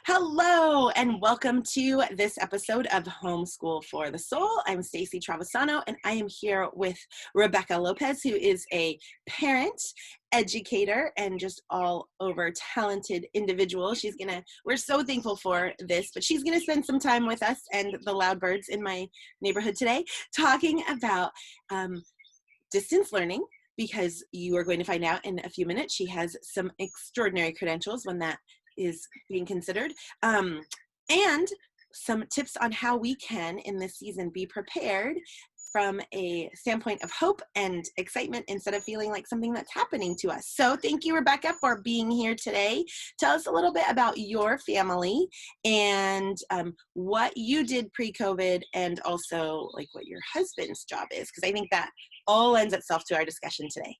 Hello, and welcome to this episode of Homeschool for the Soul. I'm Staci Travisano, and I am here with Rebecca Lopez, who is a parent, educator, and just all over talented individual. We're so thankful for this, but she's gonna spend some time with us and the loud birds in my neighborhood today, talking about distance learning, because you are going to find out in a few minutes she has some extraordinary credentials when that is being considered, and some tips on how we can in this season be prepared from a standpoint of hope and excitement instead of feeling like something that's happening to us. So thank you, Rebecca, for being here today. Tell us a little bit about your family and what you did pre-COVID, and also like what your husband's job is, because I think that all lends itself to our discussion today.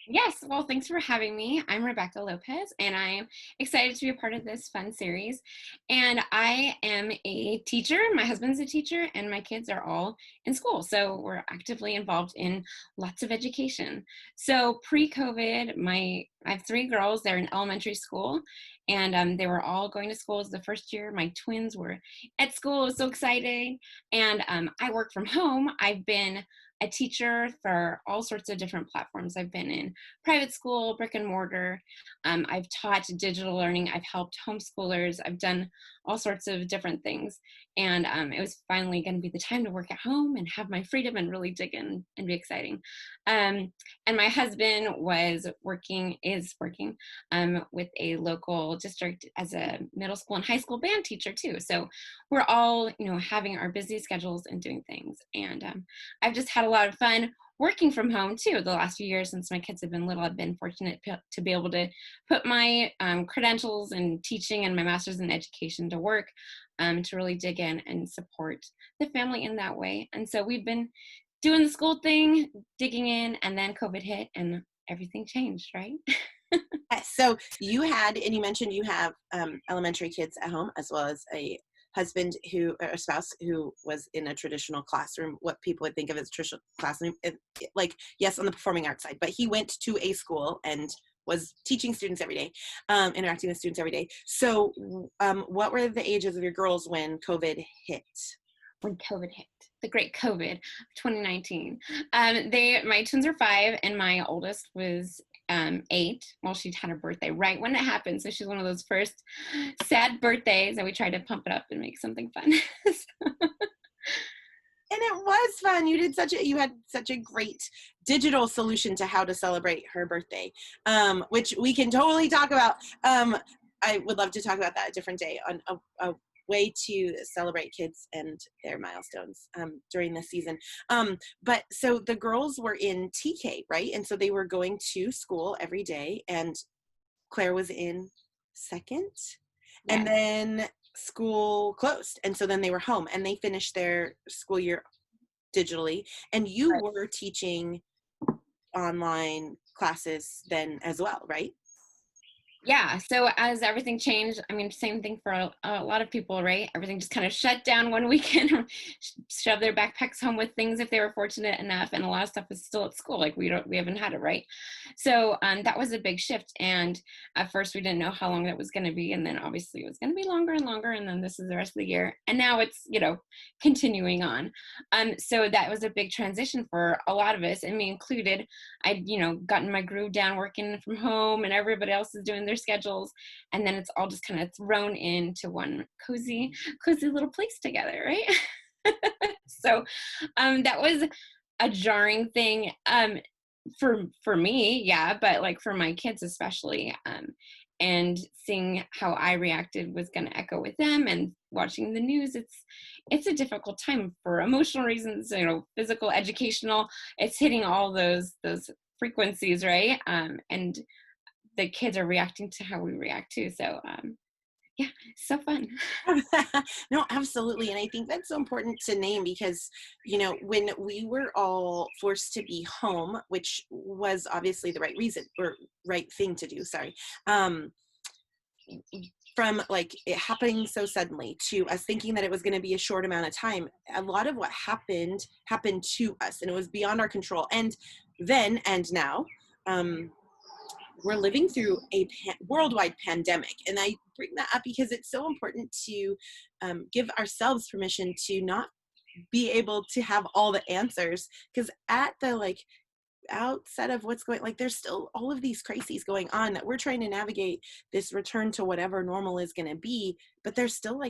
Yes, well, thanks for having me. I'm Rebecca Lopez, and I'm excited to be a part of this fun series. And I am a teacher. My husband's a teacher, and my kids are all in school. So we're actively involved in lots of education. So pre-COVID, I have three girls. They're in elementary school, and they were all going to school. It was the first year. My twins were at school. It was so exciting. And I work from home. I've been a teacher for all sorts of different platforms. I've been in private school, brick and mortar. I've taught digital learning. I've helped homeschoolers. I've done all sorts of different things. And it was finally going to be the time to work at home and have my freedom and really dig in and be exciting. And my husband is working with a local district as a middle school and high school band teacher too. So we're all, having our busy schedules and doing things. And I've just had a lot of fun working from home too. The last few years since my kids have been little, I've been fortunate to be able to put my credentials in teaching and my master's in education to work, to really dig in and support the family in that way. And so we've been doing the school thing, digging in, and then COVID hit and everything changed, right? So you mentioned you have elementary kids at home, as well as a husband or a spouse who was in a traditional classroom, what people would think of as a traditional classroom, yes, on the performing arts side, but he went to a school and was teaching students every day, interacting with students every day. So what were the ages of your girls when COVID hit? When COVID hit, the great COVID of 2019. My twins are 5 and my oldest was 8. Well, she had her birthday right when it happened. So she's one of those first sad birthdays, and we tried to pump it up and make something fun. And it was fun. You had such a great digital solution to how to celebrate her birthday, which we can totally talk about. I would love to talk about that a different day, on a way to celebrate kids and their milestones during this season. But so the girls were in TK, right? And so they were going to school every day, and Claire was in second. Yes. And then school closed. And so then they were home, and they finished their school year digitally. And you Right. were teaching online classes then as well, right? Yeah. So as everything changed, same thing for a lot of people, right? Everything just kind of shut down one weekend, shove their backpacks home with things if they were fortunate enough. And a lot of stuff is still at school. Like we haven't had it, right? So that was a big shift. And at first we didn't know how long that was going to be. And then obviously it was going to be longer and longer. And then this is the rest of the year. And now it's, continuing on. So that was a big transition for a lot of us, and me included. I'd, gotten my groove down working from home, and everybody else is doing their schedules, and then it's all just kind of thrown into one cozy little place together, right? So that was a jarring thing for me, yeah, but like for my kids especially, and seeing how I reacted was going to echo with them, and watching the news, it's a difficult time for emotional reasons, physical, educational. It's hitting all those frequencies, right? And the kids are reacting to how we react too. So yeah, so fun. No, absolutely. And I think that's so important to name, because, when we were all forced to be home, which was obviously the right reason, or right thing to do, sorry, from like it happening so suddenly to us thinking that it was going to be a short amount of time, a lot of what happened to us, and it was beyond our control. And then and now, we're living through a worldwide pandemic. And I bring that up because it's so important to give ourselves permission to not be able to have all the answers, because at the outset of what's going, there's still all of these crises going on that we're trying to navigate this return to whatever normal is going to be, but there's still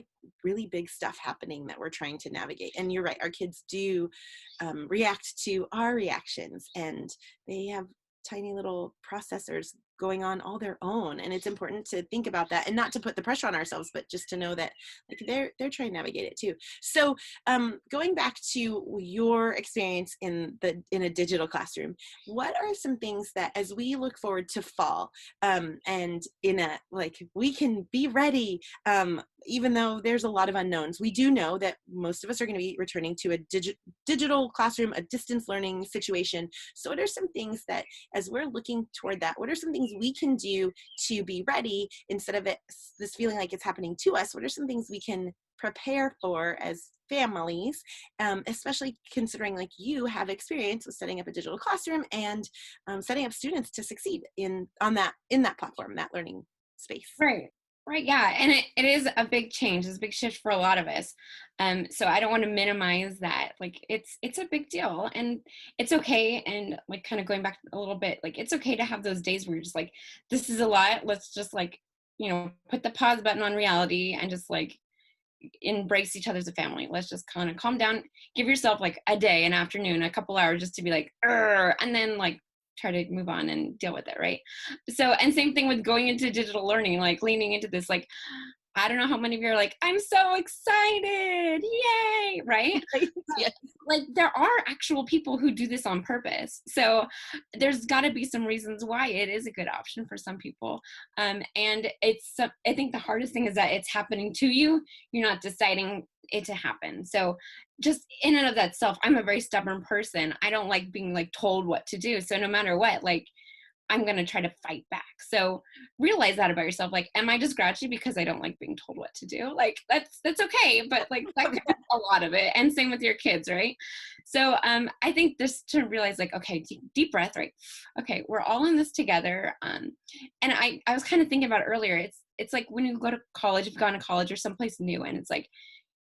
really big stuff happening that we're trying to navigate. And you're right, our kids do react to our reactions, and they have tiny little processors going on all their own, and it's important to think about that and not to put the pressure on ourselves, but just to know that they're trying to navigate it too. So going back to your experience in a digital classroom, what are some things that, as we look forward to fall, and in a we can be ready, even though there's a lot of unknowns, we do know that most of us are going to be returning to a digital classroom, a distance learning situation. So what are some things that, as we're looking toward that, what are some things we can do to be ready instead of this feeling like it's happening to us? What are some things we can prepare for as families, especially considering you have experience with setting up a digital classroom and setting up students to succeed in that platform, that learning space? Right, yeah, and it is a big change. It's a big shift for a lot of us. So I don't want to minimize that. It's a big deal, and it's okay. And kind of going back a little bit, it's okay to have those days where you're just this is a lot. Let's just put the pause button on reality and just embrace each other as a family. Let's just kind of calm down. Give yourself a day, an afternoon, a couple hours just to be and then try to move on and deal with it, right? So, and same thing with going into digital learning, leaning into this, I don't know how many of you are I'm so excited, yay, right? Yes. There are actual people who do this on purpose. So there's got to be some reasons why it is a good option for some people. And I think the hardest thing is that it's happening to you. You're not deciding it to happen. So just in and of that self, I'm a very stubborn person. I don't like being told what to do. So no matter what, I'm going to try to fight back. So realize that about yourself. Am I just grouchy because I don't like being told what to do? That's okay. But that's a lot of it. And same with your kids, right? So I think just to realize okay, deep breath, right? Okay, we're all in this together. And I was kind of thinking about it earlier. It's when you go to college, you've gone to college or someplace new, and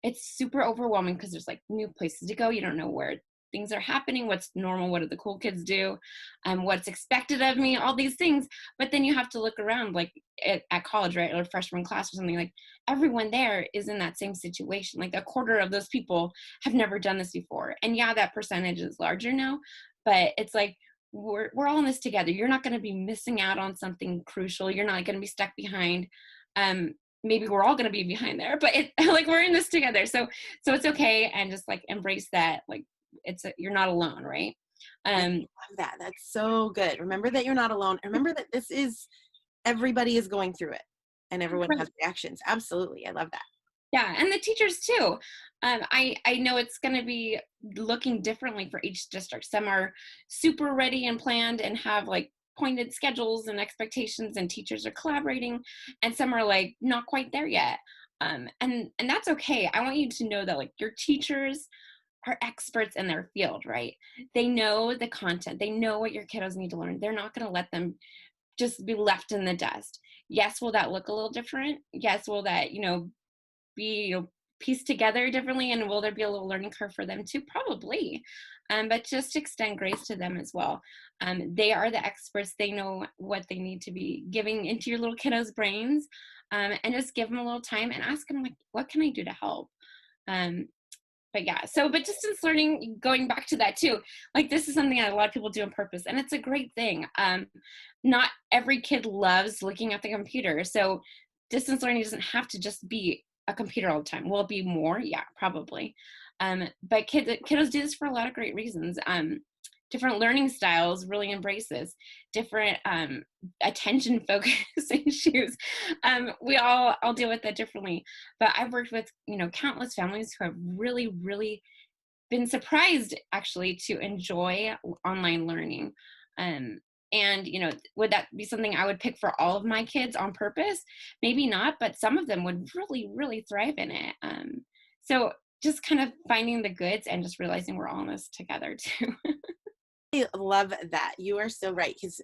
it's super overwhelming because there's new places to go. You don't know where things are happening, what's normal, what do the cool kids do, what's expected of me, all these things. But then you have to look around at college, right, or freshman class or something, everyone there is in that same situation. A quarter of those people have never done this before. And yeah, that percentage is larger now, but it's we're all in this together. You're not going to be missing out on something crucial. You're not going to be stuck behind. Maybe we're all going to be behind there, but we're in this together. So it's okay. And just embrace that. You're not alone, right? I love that. That's so good. Remember that you're not alone. Remember that everybody is going through it, and everyone has reactions. Absolutely. I love that. Yeah, and the teachers too. I know it's going to be looking differently for each district. Some are super ready and planned and have pointed schedules and expectations, and teachers are collaborating, and some are not quite there yet. And that's okay. I want you to know that your teachers are experts in their field, right? They know the content. They know what your kiddos need to learn. They're not going to let them just be left in the dust. Yes, will that look a little different? Yes, will that, be pieced together differently? And will there be a little learning curve for them too? Probably. But just extend grace to them as well. They are the experts. They know what they need to be giving into your little kiddos' brains. And just give them a little time and ask them, what can I do to help? But yeah, but distance learning, going back to that too, this is something that a lot of people do on purpose, and it's a great thing. Not every kid loves looking at the computer. So distance learning doesn't have to just be a computer all the time. Will it be more? Yeah, probably. But kiddos do this for a lot of great reasons. Different learning styles really embrace this. Different attention focus issues. We all deal with that differently. But I've worked with countless families who have really, really been surprised actually to enjoy online learning. And would that be something I would pick for all of my kids on purpose? Maybe not, but some of them would really, really thrive in it. So just kind of finding the goods and just realizing we're all in this together too. I love that. You are so right, because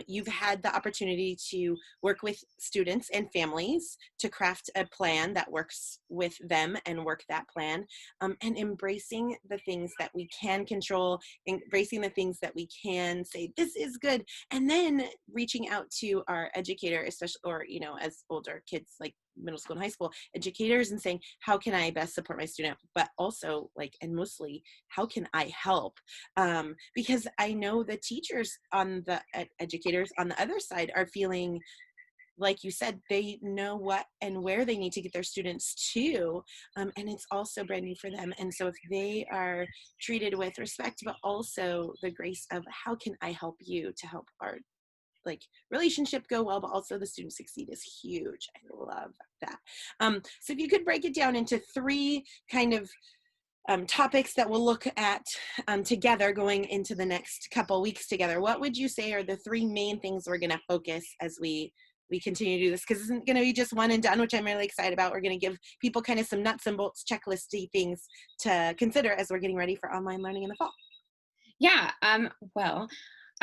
you've had the opportunity to work with students and families to craft a plan that works with them and work that plan, and embracing the things that we can control, embracing the things that we can say, this is good, and then reaching out to our educator, especially, or, as older kids, like middle school and high school educators, and saying, how can I best support my student? But also, and mostly, how can I help? Because I know the teachers on the educators on the other side are feeling, like you said, they know what and where they need to get their students to, and it's also brand new for them. And so if they are treated with respect, but also the grace of, how can I help you to help our relationship go well, but also the student succeed, is huge. I love that. So if you could break it down into three kind of topics that we'll look at together going into the next couple weeks together, what would you say are the three main things we're going to focus as we continue to do this? Because it's isn't going to be just one and done, which I'm really excited about. We're going to give people kind of some nuts and bolts checklisty things to consider as we're getting ready for online learning in the fall. Yeah. Well,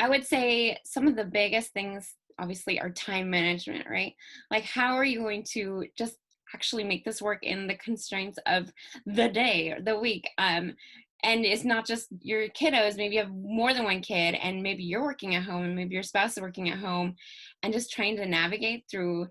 I would say some of the biggest things obviously are time management, right? Like, how are you going to just actually make this work in the constraints of the day or the week? And it's not just your kiddos. Maybe you have more than one kid, and maybe you're working at home, and maybe your spouse is working at home, and just trying to navigate through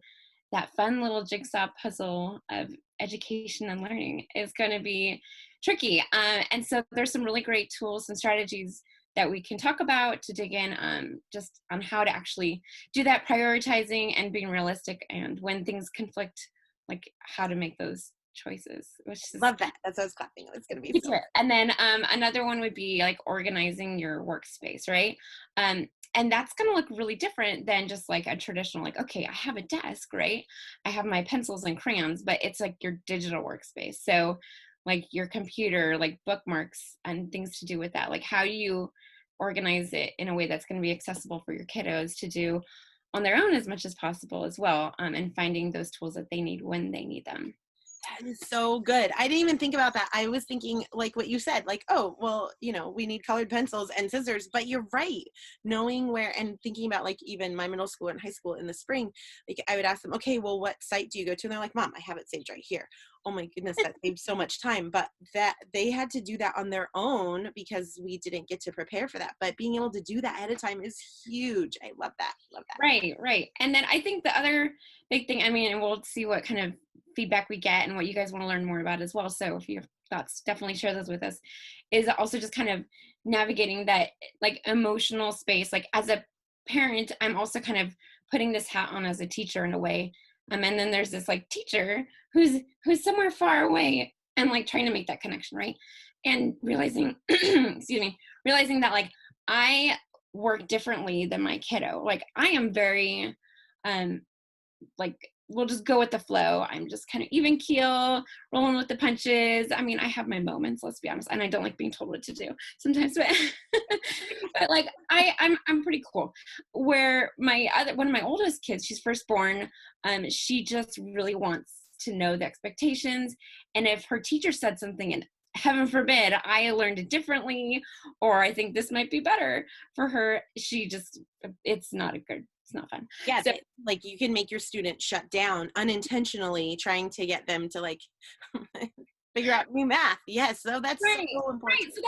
that fun little jigsaw puzzle of education and learning is going to be tricky. And so there's some really great tools and strategies that we can talk about to dig in, just on how to actually do that prioritizing and being realistic, and when things conflict, like how to make those choices, which is Love that. That's what I was clapping. It's going to be so. and then another one would be like organizing your workspace, right? And that's going to look really different than just like a traditional, like, okay, I have a desk, right? I have my pencils and crayons, but it's like your digital workspace. So like your computer, like bookmarks and things to do with that. Like, how do you organize it in a way that's going to be accessible for your kiddos to do on their own as much as possible as well, and finding those tools that they need when they need them. That is so good. I didn't even think about that. I was thinking, like what you said, like, oh, well, we need colored pencils and scissors, but you're right. Knowing where, and thinking about, like, even my middle school and high school in the spring, like, I would ask them, okay, well, what site do you go to? And they're like, Mom, I have it saved right here. Oh my goodness, that saved so much time. But that they had to do that on their own because we didn't get to prepare for that. But being able to do that ahead of time is huge. I love that. Love that. Right. And then I think the other big thing, I mean, and we'll see what kind of feedback we get and what you guys want to learn more about as well. So if you have thoughts, definitely share those with us, is also just kind of navigating that like emotional space. Like, as a parent, I'm also kind of putting this hat on as a teacher in a way. And then there's this like teacher who's somewhere far away, and like trying to make that connection, right? And realizing, realizing that like I work differently than my kiddo. Like, I am very, like, we'll just go with the flow. I'm just kind of even keel, rolling with the punches. I mean, I have my moments, let's be honest, and I don't like being told what to do sometimes, but but like I'm pretty cool. Where one of my oldest kids, she's firstborn, she just really wants to know the expectations, and if her teacher said something and heaven forbid I learned it differently, or I think this might be better for her, it's not fun. Yeah, So, like, you can make your student shut down unintentionally, trying to get them to like figure out new math. Yes, so that's right, so important. right. So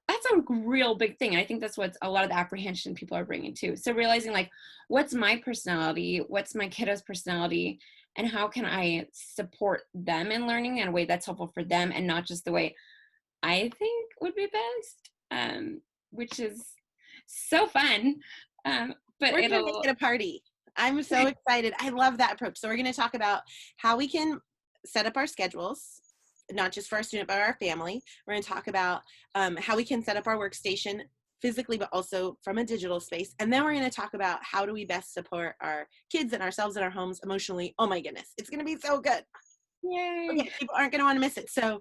that's a real big thing. And I think that's what's a lot of the apprehension people are bringing too. So realizing like, what's my personality? What's my kiddo's personality? And how can I support them in learning in a way that's helpful for them, and not just the way I think would be best, which is so fun. But We're gonna make it a party. I'm so excited. I love that approach. So we're gonna talk about how we can set up our schedules, not just for our student, but our family. We're gonna talk about how we can set up our workstation physically, but also from a digital space. And then we're gonna talk about how do we best support our kids and ourselves in our homes emotionally. Oh my goodness, it's gonna be so good. Yay. Okay, people aren't going to want to miss it. So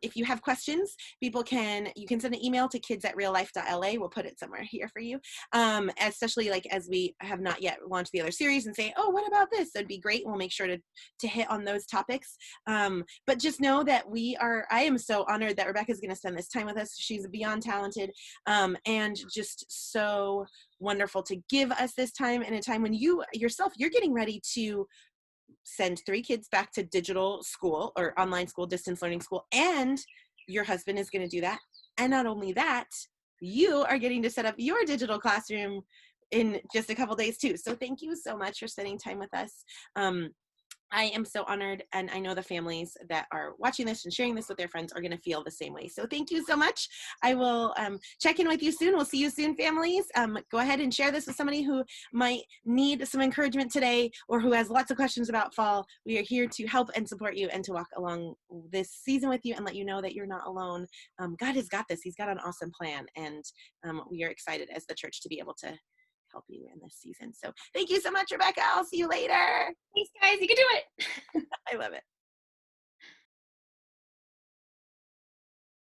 if you have questions, you can send an email to kids@reallife.la. We'll put it somewhere here for you. Especially like as we have not yet launched the other series and say, oh, what about this? That'd be great. We'll make sure to hit on those topics. But just know that I am so honored that Rebecca's going to spend this time with us. She's beyond talented and just so wonderful to give us this time in a time when you're getting ready to send 3 kids back to digital school or online school, distance learning school, and your husband is going to do that. And not only that, you are getting to set up your digital classroom in just a couple days too. So thank you so much for spending time with us. I am so honored, and I know the families that are watching this and sharing this with their friends are going to feel the same way. So thank you so much. I will check in with you soon. We'll see you soon, families. Go ahead and share this with somebody who might need some encouragement today or who has lots of questions about fall. We are here to help and support you and to walk along this season with you and let you know that you're not alone. God has got this. He's got an awesome plan, and we are excited as the church to be able to help you in this season. So thank you so much, Rebecca. I'll see you later. Thanks, guys. You can do it. I love it.